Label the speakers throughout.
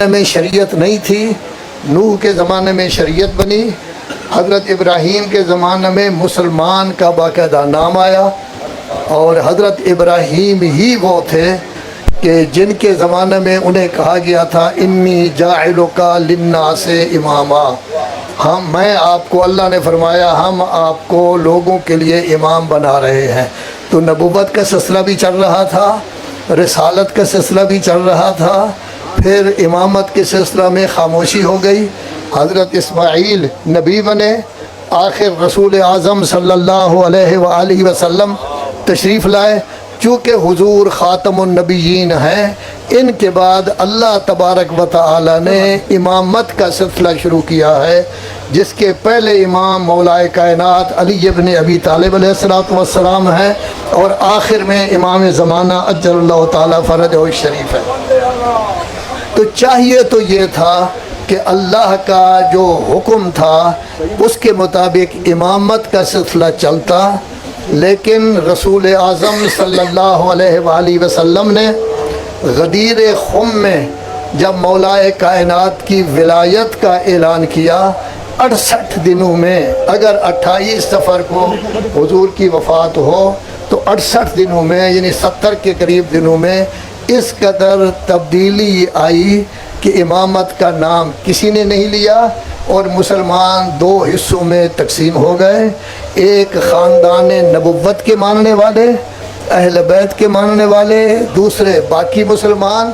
Speaker 1: میں شریعت نہیں تھی، نوح کے زمانے میں شریعت بنی، حضرت ابراہیم کے زمانے میں مسلمان کا باقاعدہ نام آیا، اور حضرت ابراہیم ہی وہ تھے کہ جن کے زمانے میں انہیں کہا گیا تھا انی جاعلک للناس اماما، میں آپ کو، اللہ نے فرمایا ہم آپ کو لوگوں کے لیے امام بنا رہے ہیں۔ تو نبوت کا سلسلہ بھی چل رہا تھا، رسالت کا سلسلہ بھی چل رہا تھا، پھر امامت کے سلسلہ میں خاموشی ہو گئی۔ حضرت اسماعیل نبی بنے، آخر رسول اعظم صلی اللہ علیہ وآلہ وسلم تشریف لائے۔ چونکہ حضور خاتم النبیین ہیں، ان کے بعد اللہ تبارک و تعالی نے امامت کا سلسلہ شروع کیا ہے، جس کے پہلے امام مولائے کائنات علی ابن ابی طالب علیہ السلام ہیں، اور آخر میں امام زمانہ اجل اللہ تعالی فرجہ الشریف ہے۔ تو چاہیے تو یہ تھا کہ اللہ کا جو حکم تھا اس کے مطابق امامت کا سلسلہ چلتا، لیکن رسول اعظم صلی اللہ علیہ وآلہ وسلم نے غدیر خم میں جب مولائے کائنات کی ولایت کا اعلان کیا، 68 دنوں میں، اگر 28 صفر کو حضور کی وفات ہو تو 68 دنوں میں، یعنی 70 کے قریب دنوں میں اس قدر تبدیلی آئی کہ امامت کا نام کسی نے نہیں لیا، اور مسلمان دو حصوں میں تقسیم ہو گئے، ایک خاندان نبوت کے ماننے والے، اہل بیت کے ماننے والے، دوسرے باقی مسلمان۔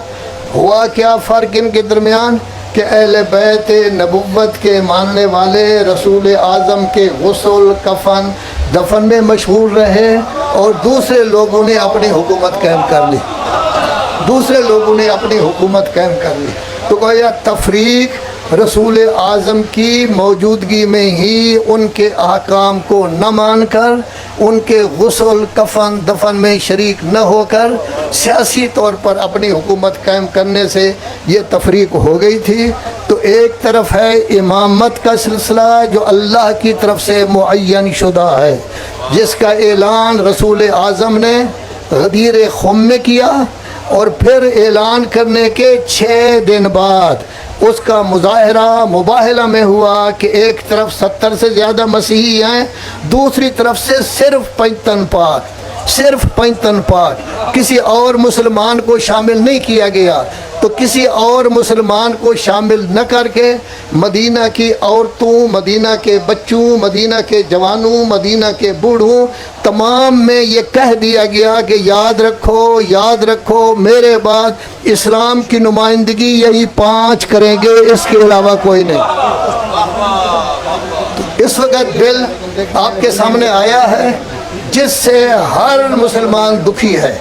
Speaker 1: ہوا کیا فرق ان کے درمیان کہ اہل بیت نبوت کے ماننے والے رسول اعظم کے غسل، کفن، دفن میں مشغول رہے، اور دوسرے لوگوں نے اپنی حکومت قائم کر لی، تو گویا تفریق رسول اعظم کی موجودگی میں ہی ان کے احکام کو نہ مان کر، ان کے غسل، کفن، دفن میں شریک نہ ہو کر سیاسی طور پر اپنی حکومت قائم کرنے سے یہ تفریق ہو گئی تھی۔ تو ایک طرف ہے امامت کا سلسلہ جو اللہ کی طرف سے معین شدہ ہے، جس کا اعلان رسول اعظم نے غدیر خم میں کیا، اور پھر اعلان کرنے کے 6 دن بعد اس کا مظاہرہ مباہلہ میں ہوا کہ ایک طرف 70 سے زیادہ مسیحی ہیں، دوسری طرف سے صرف 55 پاک، کسی اور مسلمان کو شامل نہیں کیا گیا۔ تو کسی اور مسلمان کو شامل نہ کر کے مدینہ کی عورتوں، مدینہ کے بچوں، مدینہ کے جوانوں، مدینہ کے بوڑھوں، تمام میں یہ کہہ دیا گیا کہ یاد رکھو میرے بعد اسلام کی نمائندگی یہی 5 کریں گے، اس کے علاوہ کوئی نہیں۔ تو اس وقت بل آپ کے سامنے آیا ہے جس سے ہر مسلمان دکھی ہے۔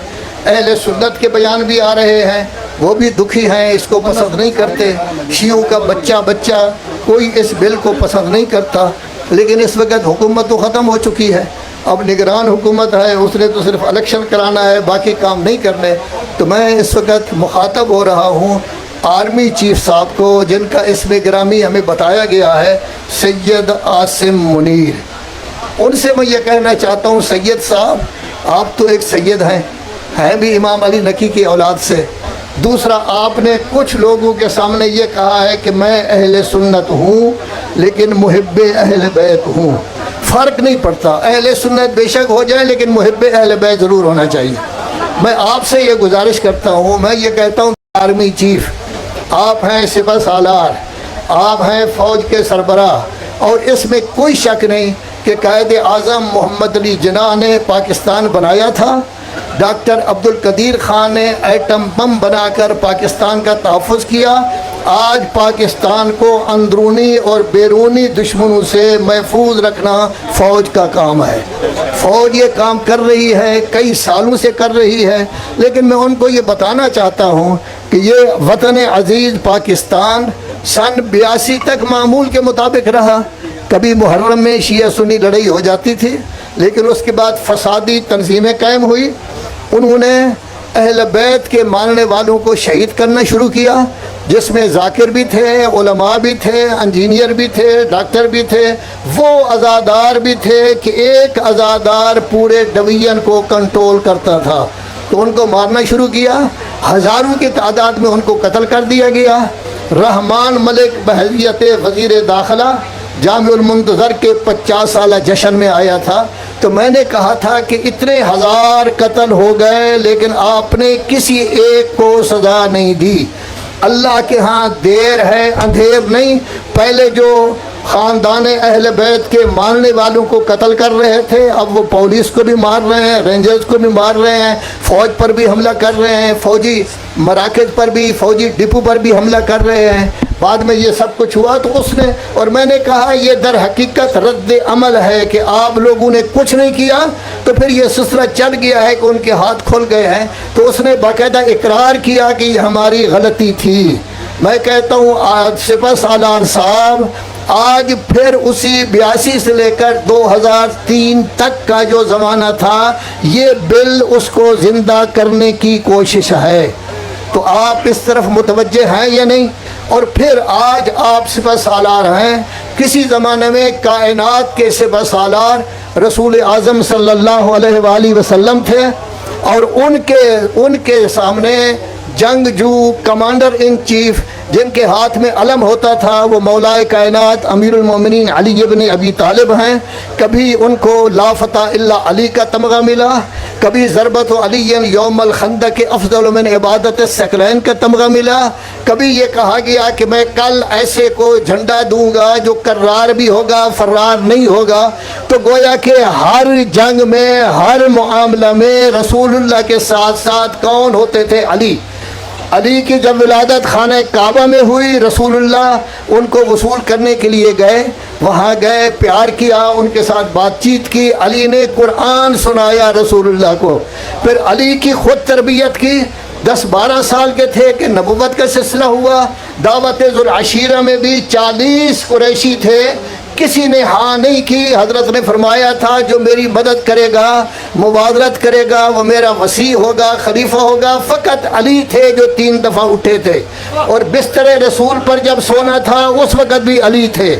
Speaker 1: اہل سنت کے بیان بھی آ رہے ہیں، وہ بھی دکھی ہیں، اس کو پسند نہیں کرتے۔ شیعوں کا بچہ کوئی اس بل کو پسند نہیں کرتا، لیکن اس وقت حکومت تو ختم ہو چکی ہے، اب نگران حکومت ہے، اس نے تو صرف الیکشن کرانا ہے، باقی کام نہیں کرنے۔ تو میں اس وقت مخاطب ہو رہا ہوں آرمی چیف صاحب کو، جن کا اسم گرامی ہمیں بتایا گیا ہے سید عاصم منیر۔ ان سے میں یہ کہنا چاہتا ہوں، سید صاحب آپ تو ایک سید ہیں بھی امام علی نقی کی اولاد سے۔ دوسرا، آپ نے کچھ لوگوں کے سامنے یہ کہا ہے کہ میں اہل سنت ہوں لیکن محب اہل بیت ہوں۔ فرق نہیں پڑتا، اہل سنت بے شک ہو جائے لیکن محب اہل بیت ضرور ہونا چاہیے۔ میں آپ سے یہ گزارش کرتا ہوں، میں یہ کہتا ہوں آرمی چیف آپ ہیں، سپہ سالار آپ ہیں، فوج کے سربراہ، اور اس میں کوئی شک نہیں کہ قائد اعظم محمد علی جناح نے پاکستان بنایا تھا، ڈاکٹر عبدالقدیر خان نے ایٹم بم بنا کر پاکستان کا تحفظ کیا۔ آج پاکستان کو اندرونی اور بیرونی دشمنوں سے محفوظ رکھنا فوج کا کام ہے۔ فوج یہ کام کر رہی ہے، کئی سالوں سے کر رہی ہے، لیکن میں ان کو یہ بتانا چاہتا ہوں کہ یہ وطن عزیز پاکستان سن 82 تک معمول کے مطابق رہا۔ کبھی محرم میں شیعہ سنی لڑائی ہو جاتی تھی، لیکن اس کے بعد فسادی تنظیمیں قائم ہوئی، انہوں نے اہل بیت کے ماننے والوں کو شہید کرنا شروع کیا، جس میں ذاکر بھی تھے، علماء بھی تھے، انجینئر بھی تھے، ڈاکٹر بھی تھے، وہ عزادار بھی تھے کہ ایک عزادار پورے ڈویژن کو کنٹرول کرتا تھا۔ تو ان کو مارنا شروع کیا، ہزاروں کی تعداد میں ان کو قتل کر دیا گیا۔ رحمان ملک بحیثیت وزیر داخلہ جامع المنتظر کے 50 سالہ جشن میں آیا تھا، تو میں نے کہا تھا کہ اتنے ہزار قتل ہو گئے لیکن آپ نے کسی ایک کو سزا نہیں دی۔ اللہ کے ہاں دیر ہے اندھیر نہیں۔ پہلے جو خاندان اہل بیت کے ماننے والوں کو قتل کر رہے تھے، اب وہ پولیس کو بھی مار رہے ہیں، رینجرز کو بھی مار رہے ہیں، فوج پر بھی حملہ کر رہے ہیں، فوجی مراکز پر بھی، فوجی ڈپو پر بھی حملہ کر رہے ہیں۔ بعد میں یہ سب کچھ ہوا تو اس نے، اور میں نے کہا یہ در حقیقت رد عمل ہے کہ آپ لوگوں نے کچھ نہیں کیا تو پھر یہ سلسلہ چل گیا ہے کہ ان کے ہاتھ کھل گئے ہیں، تو اس نے باقاعدہ اقرار کیا کہ یہ ہماری غلطی تھی۔ میں کہتا ہوں آج سپہ سالار صاحب آج پھر اسی 82 سے لے کر 2003 تک کا جو زمانہ تھا، یہ بل اس کو زندہ کرنے کی کوشش ہے، تو آپ اس طرف متوجہ ہیں یا نہیں؟ اور پھر آج آپ سپہ سالار ہیں، کسی زمانے میں کائنات کے سپہ سالار رسول اعظم صلی اللہ علیہ وآلہ وسلم تھے، اور ان کے سامنے جنگجو کمانڈر ان چیف جن کے ہاتھ میں علم ہوتا تھا وہ مولا کائنات امیر المومنین علی ابن ابی طالب ہیں۔ کبھی ان کو لا فتح الا علی کا تمغہ ملا، کبھی ضربت علی یوم الخندق افضل من عبادت الثقلین کا تمغہ ملا، کبھی یہ کہا گیا کہ میں کل ایسے کو جھنڈا دوں گا جو کرار بھی ہوگا فرار نہیں ہوگا۔ تو گویا کہ ہر جنگ میں، ہر معاملہ میں رسول اللہ کے ساتھ ساتھ کون ہوتے تھے؟ علی کی جب ولادت خانہ کعبہ میں ہوئی، رسول اللہ ان کو وصول کرنے کے لیے گئے، وہاں گئے، پیار کیا، ان کے ساتھ بات چیت کی، علی نے قرآن سنایا رسول اللہ کو، پھر علی کی خود تربیت کی۔ 10-12 سال کے تھے کہ نبوت کا سلسلہ ہوا۔ دعوت ذوالعشیرہ میں بھی 40 قریشی تھے، کسی نے ہاں نہیں کی۔ حضرت نے فرمایا تھا جو میری مدد کرے گا، مبادرت کرے گا، وہ میرا وصی ہوگا، خلیفہ ہوگا۔ فقط علی تھے جو 3 دفعہ اٹھے تھے، اور بستر رسول پر جب سونا تھا اس وقت بھی علی تھے۔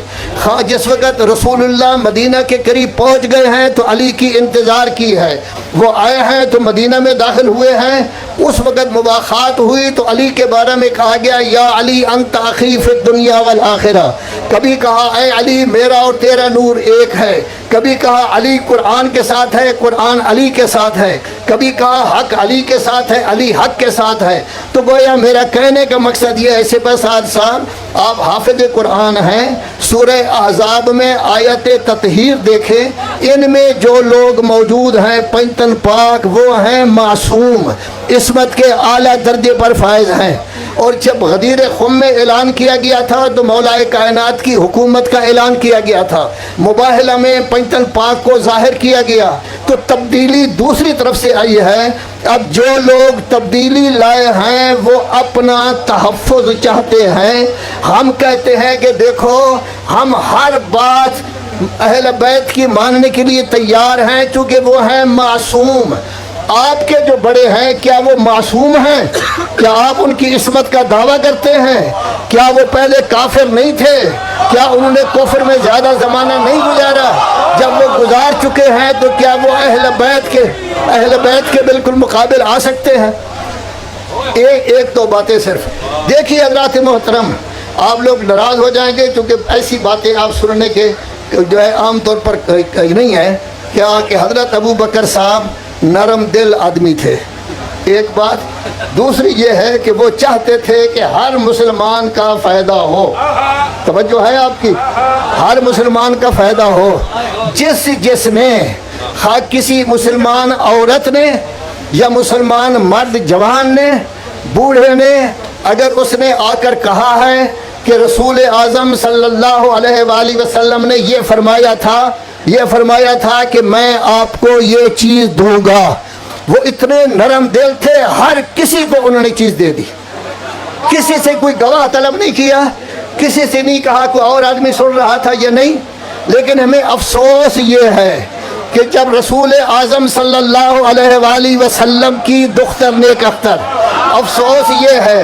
Speaker 1: جس وقت رسول اللہ مدینہ کے قریب پہنچ گئے ہیں تو علی کی انتظار کی ہے، وہ آئے ہیں تو مدینہ میں داخل ہوئے ہیں، اس وقت مباحثات ہوئی تو علی کے بارے میں کہا گیا یا علی انت اخی فی الدنیا والآخرہ، کبھی کہا اے علی میرا اور تیرا نور ایک ہے، کبھی کہا علی قرآن کے ساتھ ہے، قرآن علی کے ساتھ ہے، کبھی کہا حق علی کے ساتھ ہے، علی حق کے ساتھ ہے۔ تو گویا میرا کہنے کا مقصد یہ ہے سپہ سالار صاحب آپ حافظ قرآن ہیں، سورہ احزاب میں آیت تطہیر دیکھیں، ان میں جو لوگ موجود ہیں پنجتن پاک وہ ہیں معصوم، عصمت کے اعلیٰ درجے پر فائز ہیں۔ اور جب غدیر خم میں اعلان کیا گیا تھا تو مولا کائنات کی حکومت کا اعلان کیا گیا تھا، مباہلہ میں پنجتن پاک کو ظاہر کیا گیا، تو تبدیلی دوسری طرف سے آئی ہے۔ اب جو لوگ تبدیلی لائے ہیں وہ اپنا تحفظ چاہتے ہیں۔ ہم کہتے ہیں کہ دیکھو ہم ہر بات اہل بیت کی ماننے کے لیے تیار ہیں چونکہ وہ ہیں معصوم۔ آپ کے جو بڑے ہیں کیا وہ معصوم ہیں؟ کیا آپ ان کی عصمت کا دعویٰ کرتے ہیں؟ کیا وہ پہلے کافر نہیں تھے؟ کیا انہوں نے کفر میں زیادہ زمانہ نہیں گزارا؟ جب وہ گزار چکے ہیں تو کیا وہ اہل بیت کے بالکل مقابل آ سکتے ہیں؟ ایک دو باتیں صرف دیکھیے حضرات محترم، آپ لوگ ناراض ہو جائیں گے کیونکہ ایسی باتیں آپ سننے کے جو ہے عام طور پر نہیں ہے کیا کہ حضرت ابو بکر صاحب نرم دل آدمی تھے، ایک بات۔ دوسری یہ ہے کہ وہ چاہتے تھے کہ ہر مسلمان کا فائدہ ہو، توجہ ہے آپ کی، ہر مسلمان کا فائدہ ہو۔ جس نے کسی مسلمان عورت نے یا مسلمان مرد جوان نے، بوڑھے نے، اگر اس نے آ کر کہا ہے کہ رسول اعظم صلی اللہ علیہ وآلہ وسلم نے یہ فرمایا تھا کہ میں آپ کو یہ چیز دوں گا، وہ اتنے نرم دل تھے، ہر کسی کو انہوں نے چیز دے دی، کسی سے کوئی گواہ طلب نہیں کیا، کسی سے نہیں کہا کوئی اور آدمی سن رہا تھا یہ نہیں۔ لیکن ہمیں افسوس یہ ہے کہ جب رسول اعظم صلی اللہ علیہ وآلہ وسلم کی دختر نیک اختر، افسوس یہ ہے